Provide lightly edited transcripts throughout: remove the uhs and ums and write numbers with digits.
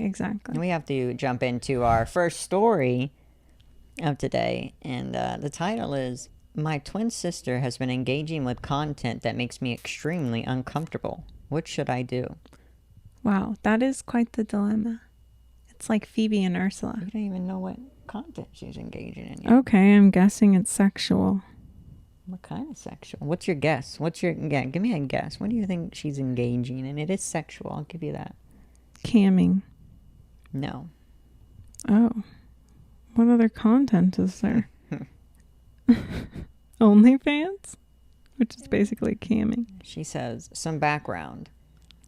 Exactly. We have to jump into our first story of today, and the title is My Twin Sister Has Been Engaging with Content That Makes Me Extremely Uncomfortable. What should I do? Wow, that is quite the dilemma. It's like Phoebe and Ursula. You don't even know what content she's engaging in yet. Okay, I'm guessing it's sexual. What kind of sexual? What's your guess? Yeah, give me a guess. What do you think she's engaging in? It is sexual, I'll give you that. Camming. No. Oh. What other content is there? OnlyFans? Which is basically camming. She says, some background.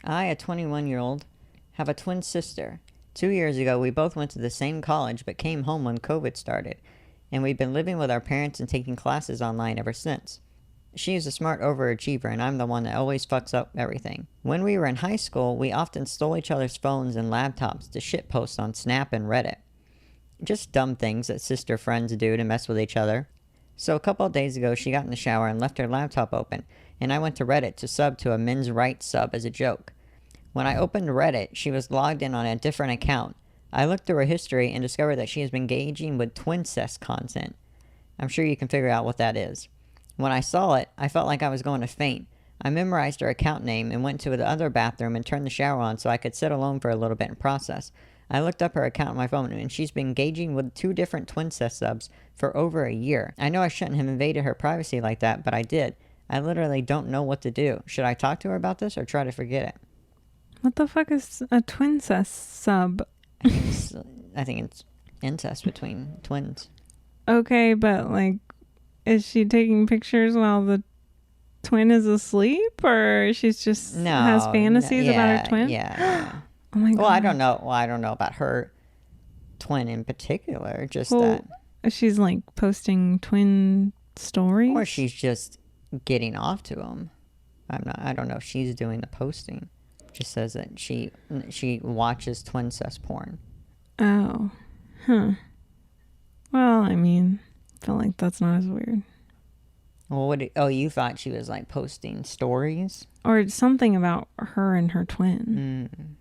I, a 21-year-old, have a twin sister. 2 years ago, we both went to the same college but came home when COVID started, and we've been living with our parents and taking classes online ever since. She is a smart overachiever, and I'm the one that always fucks up everything. When we were in high school, we often stole each other's phones and laptops to shitpost on Snap and Reddit. Just dumb things that sister friends do to mess with each other. So a couple of days ago, she got in the shower and left her laptop open, and I went to Reddit to sub to a men's rights sub as a joke. When I opened Reddit, she was logged in on a different account. I looked through her history and discovered that she has been engaging with twincest content. I'm sure you can figure out what that is. When I saw it, I felt like I was going to faint. I memorized her account name and went to the other bathroom and turned the shower on so I could sit alone for a little bit and process. I looked up her account on my phone, and she's been engaging with 2 different twincest subs for over a year. I know I shouldn't have invaded her privacy like that, but I did. I literally don't know what to do. Should I talk to her about this or try to forget it? What the fuck is a twincest sub? I think it's incest between twins. Okay, but like, is she taking pictures while the twin is asleep, or she's just has fantasies about her twin? Yeah. Oh my god. Well, I don't know. I don't know about her twin in particular. Just that she's like posting twin stories, or she's just getting off to him. I don't know if she's doing the posting. Just says that she watches twincest porn. Oh, huh. Well, I mean, I feel like that's not as weird. Well, you thought she was like posting stories or something about her and her twin.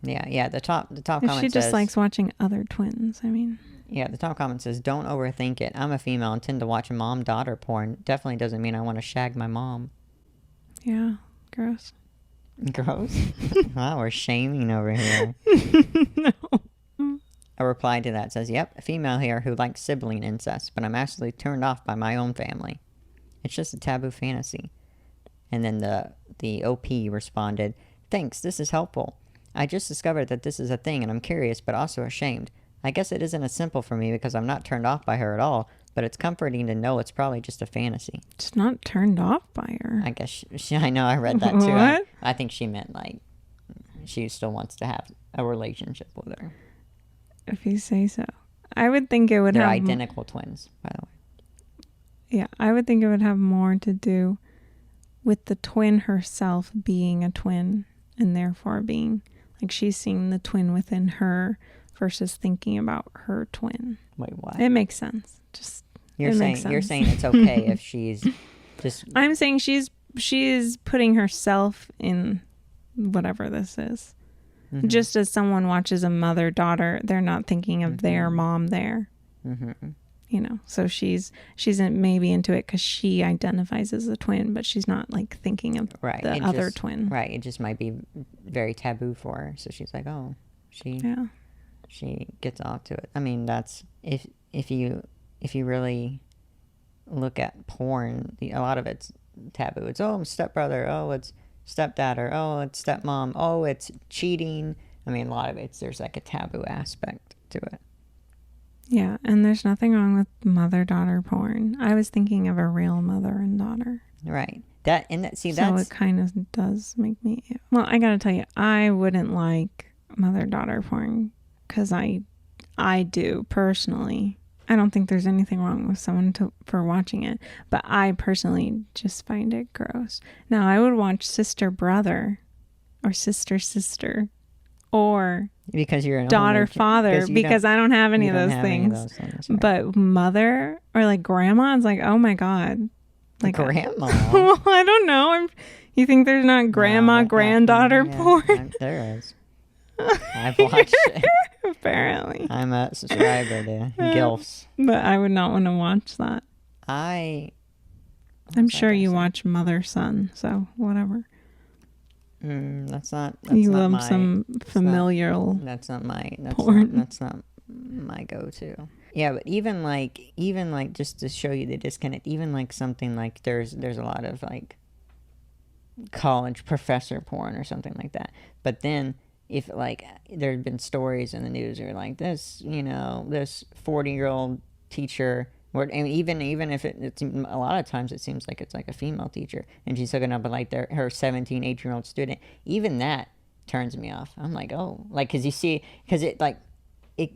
Yeah. The top comment says she just likes watching other twins. I mean, yeah. The top comment says, "Don't overthink it. I'm a female and tend to watch mom-daughter porn. Definitely doesn't mean I want to shag my mom." Yeah, gross. Gross. Wow, we're shaming over here. No. A reply to that says, "Yep, a female here who likes sibling incest, but I'm actually turned off by my own family. It's just a taboo fantasy." And then the OP responded, "Thanks, this is helpful. I just discovered that this is a thing and I'm curious but also ashamed. I guess it isn't as simple for me because I'm not turned off by her at all, but it's comforting to know it's probably just a fantasy." It's not turned off by her. I guess I know, I read that too. What? I think she meant like she still wants to have a relationship with her. If you say so. I would think it would They're have... identical twins, by the way. Yeah, I would think it would have more to do with the twin herself being a twin and therefore being... Like she's seeing the twin within her versus thinking about her twin. Wait, what? It makes sense. You're saying it's okay if she's just... I'm saying she's putting herself in whatever this is. Mm-hmm. Just as someone watches a mother-daughter, they're not thinking of their mom there. Mm-hmm. You know, so she's maybe into it because she identifies as a twin, but she's not like thinking of the other twin. Right. It just might be very taboo for her. So she's like, oh, she gets off to it. I mean, that's if you really look at porn, a lot of it's taboo. It's stepbrother, it's stepdad, or it's stepmom, it's cheating. I mean, a lot of there's like a taboo aspect to it. Yeah, and there's nothing wrong with mother-daughter porn. I was thinking of a real mother and daughter. Right. So it kind of does make me... Well, I gotta tell you, I wouldn't like mother-daughter porn because I do personally. I don't think there's anything wrong with someone for watching it, but I personally just find it gross. Now, I would watch sister-brother or sister-sister or... Because you're an daughter-father, because I don't have any of those things. Right. But mother or like grandma, it's like, oh my God. Like grandma? Well, I don't know. You think there's not grandma, granddaughter porn? There is. I've watched it. Apparently. I'm a subscriber to GILFs. But I would not want to watch that. I'm sure you watch Mother Son, so whatever. That's not you love my, some familial. That's not my porn. That's not my go-to. Yeah, but even like just to show you the disconnect, even like something like there's a lot of like college professor porn or something like that. But then if like there had been stories in the news or like this 40-year-old teacher, and even if it's a lot of times it seems like it's like a female teacher and she's hooking up with like her 17, 18-year-old student, even that turns me off. I'm like, oh, like because it like it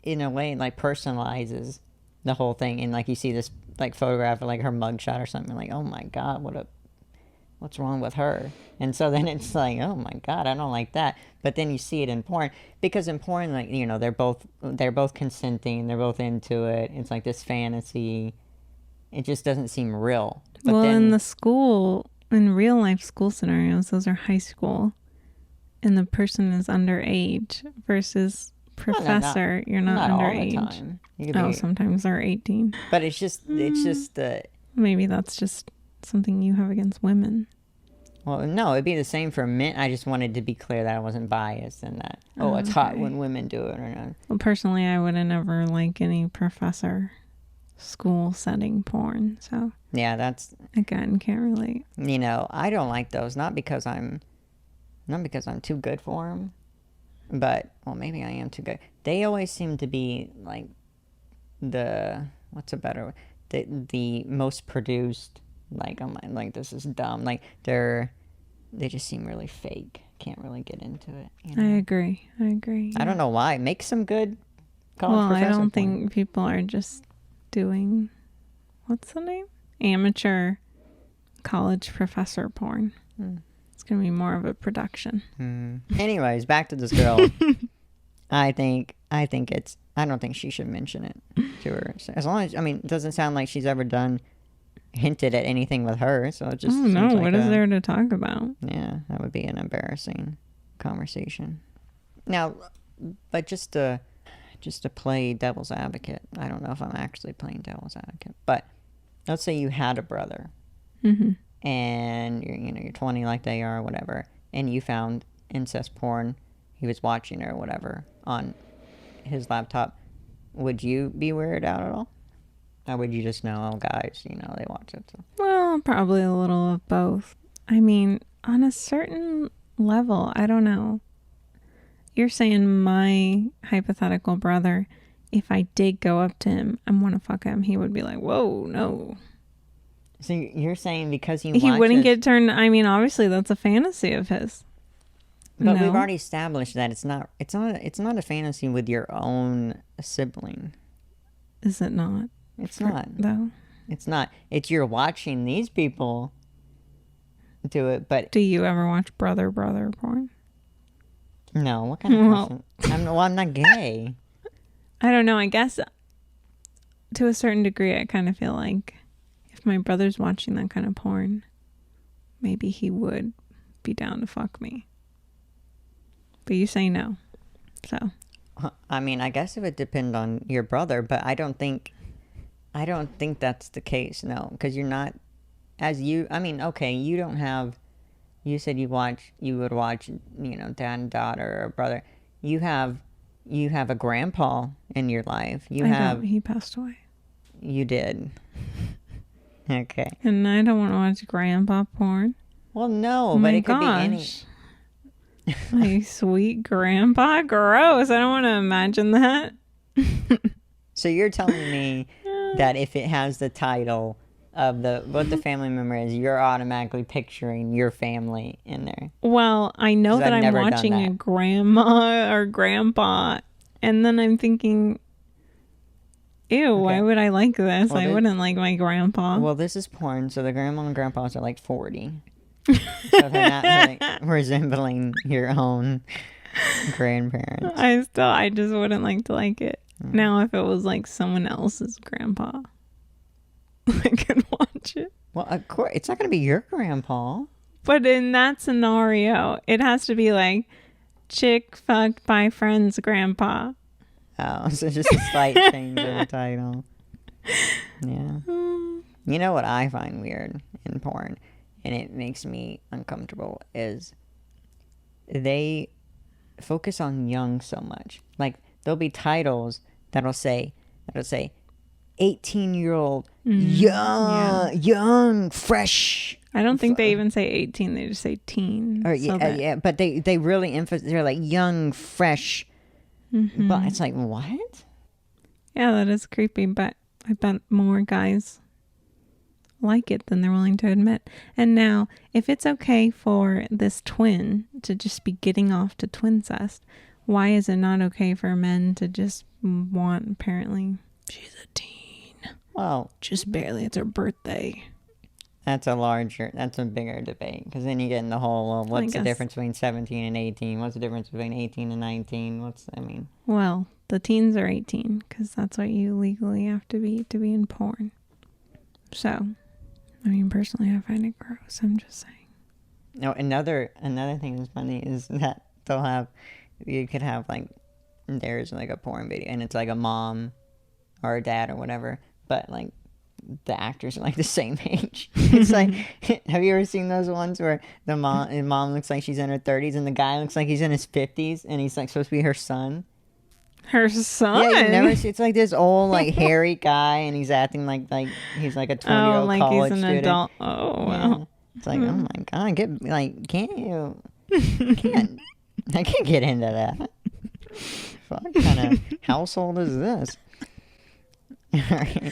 in a way like personalizes the whole thing, and like you see this like photograph of like her mugshot or something, like, oh my god, what's wrong with her? And so then it's like, oh my god, I don't like that. But then you see it in porn, because in porn, like, they're both consenting, they're both into it. It's like this fantasy. It just doesn't seem real. But well, in real life school scenarios, those are high school, and the person is underage versus professor. You're not underage. All the time. Sometimes they're 18. But it's just maybe that's just something you have against women. Well, no, it'd be the same for men. I just wanted to be clear that I wasn't biased in that. It's hot when women do it or not. Well, personally, I wouldn't ever like any professor school setting porn. So yeah, that's again, can't relate. I don't like those. Not because I'm too good for them, but maybe I am too good. They always seem to be like the most produced. Like, I'm like, this is dumb. Like, they just seem really fake. Can't really get into it. I agree. Yeah. I don't know why. Make some good college professor I don't porn. think people are just doing, what's the name? Amateur college professor porn. It's going to be more of a production. Anyways, back to this girl. I don't think she should mention it to her. As long as, it doesn't sound like she's ever hinted at anything with her, so it just no, what is there to talk about? Yeah, that would be an embarrassing conversation. Now, but just to play devil's advocate, I don't know if I'm actually playing devil's advocate, but let's say you had a brother, and you're 20 like they are or whatever, and you found incest porn, he was watching or whatever on his laptop, would you be weirded out at all? Or would you just know, guys, they watch it? So. Well, probably a little of both. On a certain level, I don't know. You're saying my hypothetical brother, if I did go up to him and want to fuck him, he would be like, whoa, no. So you're saying because he wouldn't get turned... obviously that's a fantasy of his. But we've already established that it's not a fantasy with your own sibling. Is it not? It's not. Though. It's not. It's you're watching these people do it, but... Do you ever watch brother porn? No. What kind of person? I'm not gay. I don't know. I guess to a certain degree, I kind of feel like if my brother's watching that kind of porn, maybe he would be down to fuck me. But you say no. So. I guess it would depend on your brother, but I don't think that's the case, no, because you're not, okay, you don't have, you said you would watch, dad and daughter or brother. You have a grandpa in your life. He passed away. You did. Okay. And I don't want to watch grandpa porn. Well, no, but it could be any. My sweet grandpa, gross. I don't want to imagine that. So you're telling me that if it has the title of what the family member is, you're automatically picturing your family in there. Well, I know that I'm watching a grandma or grandpa, and then I'm thinking, ew, okay. Why would I like this? Well, I wouldn't like my grandpa. Well, this is porn, so the grandma and grandpas are like 40. So they're not like resembling your own grandparents. I just wouldn't like to like it. Now, if it was like someone else's grandpa, I could watch it. Well, of course, it's not going to be your grandpa. But in that scenario, it has to be like Chick fucked by friend's grandpa. Oh, so just a slight change of the title. Yeah. You know what I find weird in porn, and it makes me uncomfortable, is they focus on young so much. Like, there'll be titles that'll say 18-year-old, young, fresh. I don't think they even say 18. They just say teen. Or, yeah, but they really emphasize, they're like young, fresh. Mm-hmm. But it's like, what? Yeah, that is creepy, but I bet more guys like it than they're willing to admit. And now, if it's okay for this twin to just be getting off to twincest, why is it not okay for men to just want, apparently, she's a teen. Well, just barely. It's her birthday. That's a bigger debate. Because then you get in the whole, well, what's the difference between 17 and 18? What's the difference between 18 and 19? Well, the teens are 18. Because that's what you legally have to be in porn. So, I mean, personally, I find it gross. I'm just saying. No, another thing that's funny is that you could have, like, there's, like, a porn video. And it's, like, a mom or a dad or whatever. But, like, the actors are, like, the same age. It's like, have you ever seen those ones where the mom looks like she's in her 30s and the guy looks like he's in his 50s and he's, like, supposed to be her son? Her son? Yeah, you never see. It's like this old, like, hairy guy and he's acting like he's, like, a 20-year-old like college he's an student. Adult. Oh, wow. Yeah. It's like, oh, my God, can't you? I can't get into that. What kind of household is this? All right.